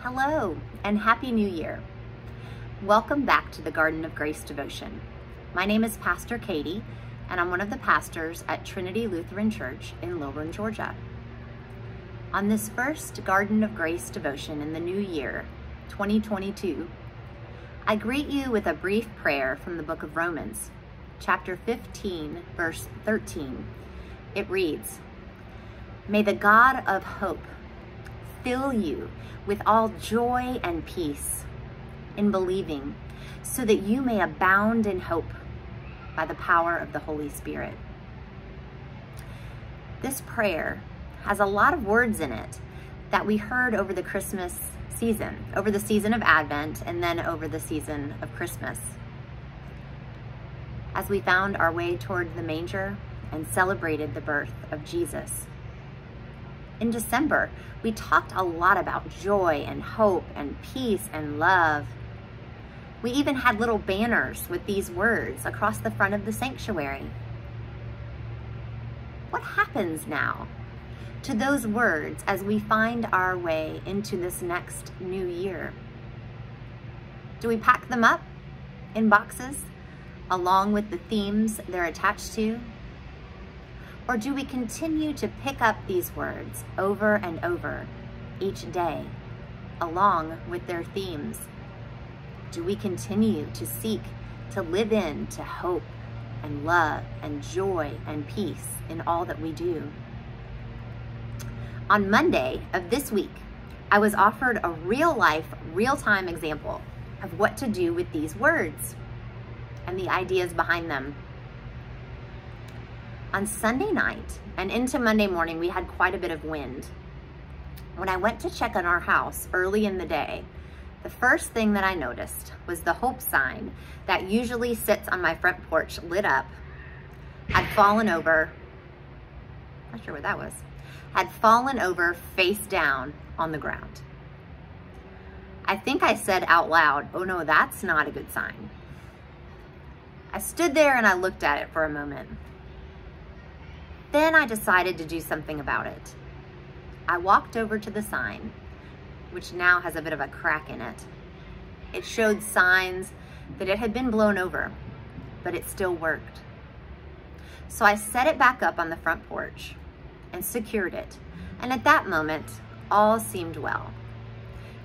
Hello and Happy New Year. Welcome back to the Garden of Grace devotion. My name is Pastor Katie and I'm one of the pastors at Trinity Lutheran Church in Lilburn, Georgia. On this first Garden of Grace devotion in the new year, 2022, I greet you with a brief prayer from the book of Romans, chapter 15, verse 13. It reads, "May the God of hope fill you with all joy and peace in believing, so that you may abound in hope by the power of the Holy Spirit." This prayer has a lot of words in it that we heard over the Christmas season, over the season of Advent, and then over the season of Christmas. As we found our way toward the manger and celebrated the birth of Jesus. In December, we talked a lot about joy and hope and peace and love. We even had little banners with these words across the front of the sanctuary. What happens now to those words as we find our way into this next new year? Do we pack them up in boxes along with the themes they're attached to? Or do we continue to pick up these words over and over each day, along with their themes? Do we continue to seek to live into hope and love and joy and peace in all that we do? On Monday of this week, I was offered a real-life, real-time example of what to do with these words and the ideas behind them. On Sunday night and into Monday morning, we had quite a bit of wind. When I went to check on our house early in the day, the first thing that I noticed was the hope sign that usually sits on my front porch lit up, had fallen over, not sure what that was, had fallen over face down on the ground. I think I said out loud, "Oh no, that's not a good sign." I stood there and I looked at it for a moment. Then I decided to do something about it. I walked over to the sign, which now has a bit of a crack in it. It showed signs that it had been blown over, but it still worked. So I set it back up on the front porch and secured it. And at that moment, all seemed well.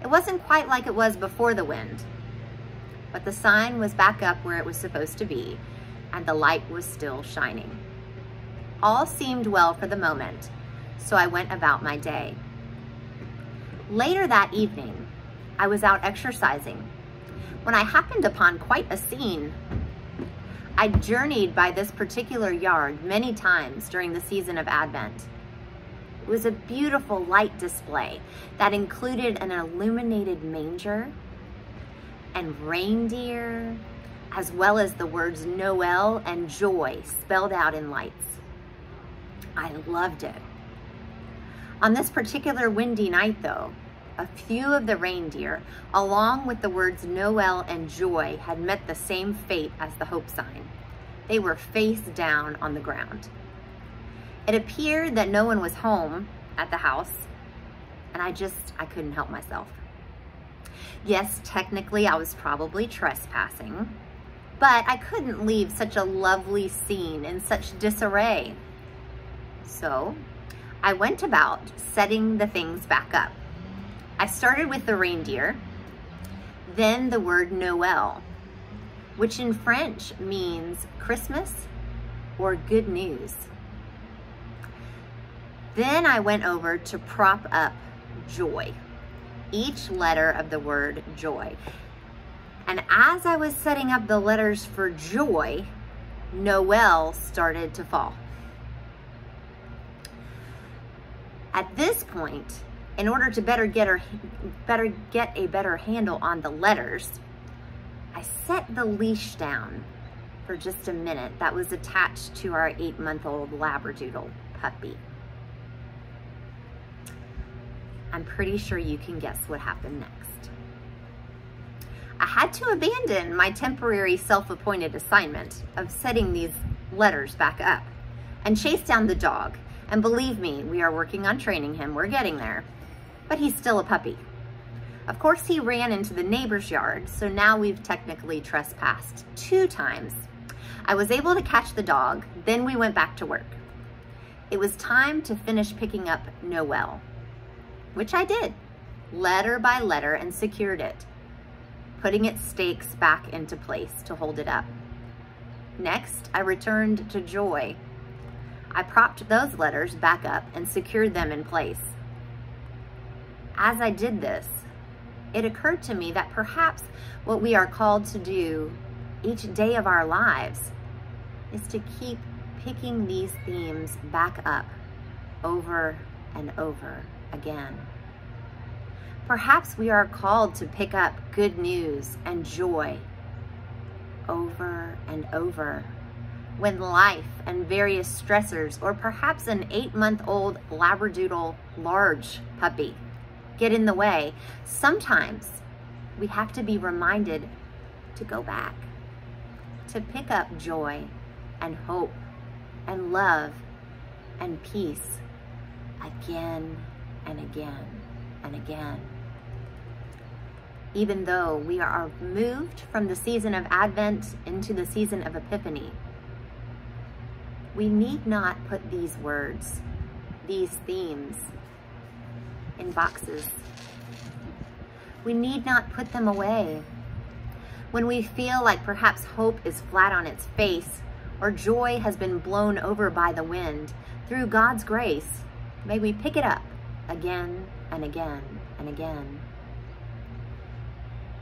It wasn't quite like it was before the wind, but the sign was back up where it was supposed to be, and the light was still shining. All seemed well for the moment, so I went about my day. Later that evening, I was out exercising when I happened upon quite a scene. I journeyed by this particular yard many times during the season of Advent. It was a beautiful light display that included an illuminated manger and reindeer, as well as the words Noel and joy spelled out in lights. I loved it. On this particular windy night though, a few of the reindeer, along with the words Noel and joy, had met the same fate as the hope sign. They were face down on the ground. It appeared that no one was home at the house, and I couldn't help myself. Yes, technically I was probably trespassing, but I couldn't leave such a lovely scene in such disarray. So I went about setting the things back up. I started with the reindeer, then the word Noel, which in French means Christmas or good news. Then I went over to prop up joy, each letter of the word joy. And as I was setting up the letters for joy, Noel started to fall. At this point, in order to better get a better handle on the letters, I set the leash down for just a minute that was attached to our 8-month-old Labradoodle puppy. I'm pretty sure you can guess what happened next. I had to abandon my temporary self-appointed assignment of setting these letters back up and chase down the dog. And believe me, we are working on training him. We're getting there. But he's still a puppy. Of course, he ran into the neighbor's yard, so now we've technically trespassed 2 times. I was able to catch the dog, then we went back to work. It was time to finish picking up Noelle, which I did, letter by letter, and secured it, putting its stakes back into place to hold it up. Next, I returned to Joy. I propped those letters back up and secured them in place. As I did this, it occurred to me that perhaps what we are called to do each day of our lives is to keep picking these themes back up over and over again. Perhaps we are called to pick up good news and joy over and over when life and various stressors, or perhaps an 8-month-old Labradoodle large puppy, get in the way. Sometimes we have to be reminded to go back, to pick up joy and hope and love and peace again and again and again. Even though we are moved from the season of Advent into the season of Epiphany, we need not put these words, these themes, in boxes. We need not put them away. When we feel like perhaps hope is flat on its face, or joy has been blown over by the wind, through God's grace, may we pick it up again and again and again.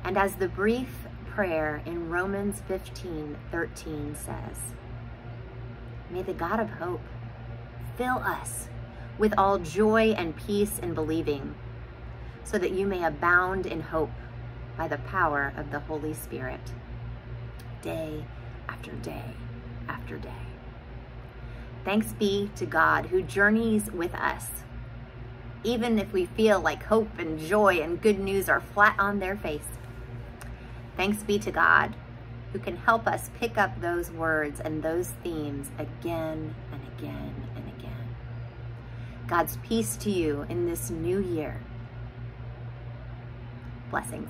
And as the brief prayer in Romans 15:13 says, may the God of hope fill us with all joy and peace in believing, so that you may abound in hope by the power of the Holy Spirit, day after day after day. Thanks be to God who journeys with us, even if we feel like hope and joy and good news are flat on their face. Thanks be to God who can help us pick up those words and those themes again and again and again. God's peace to you in this new year. Blessings.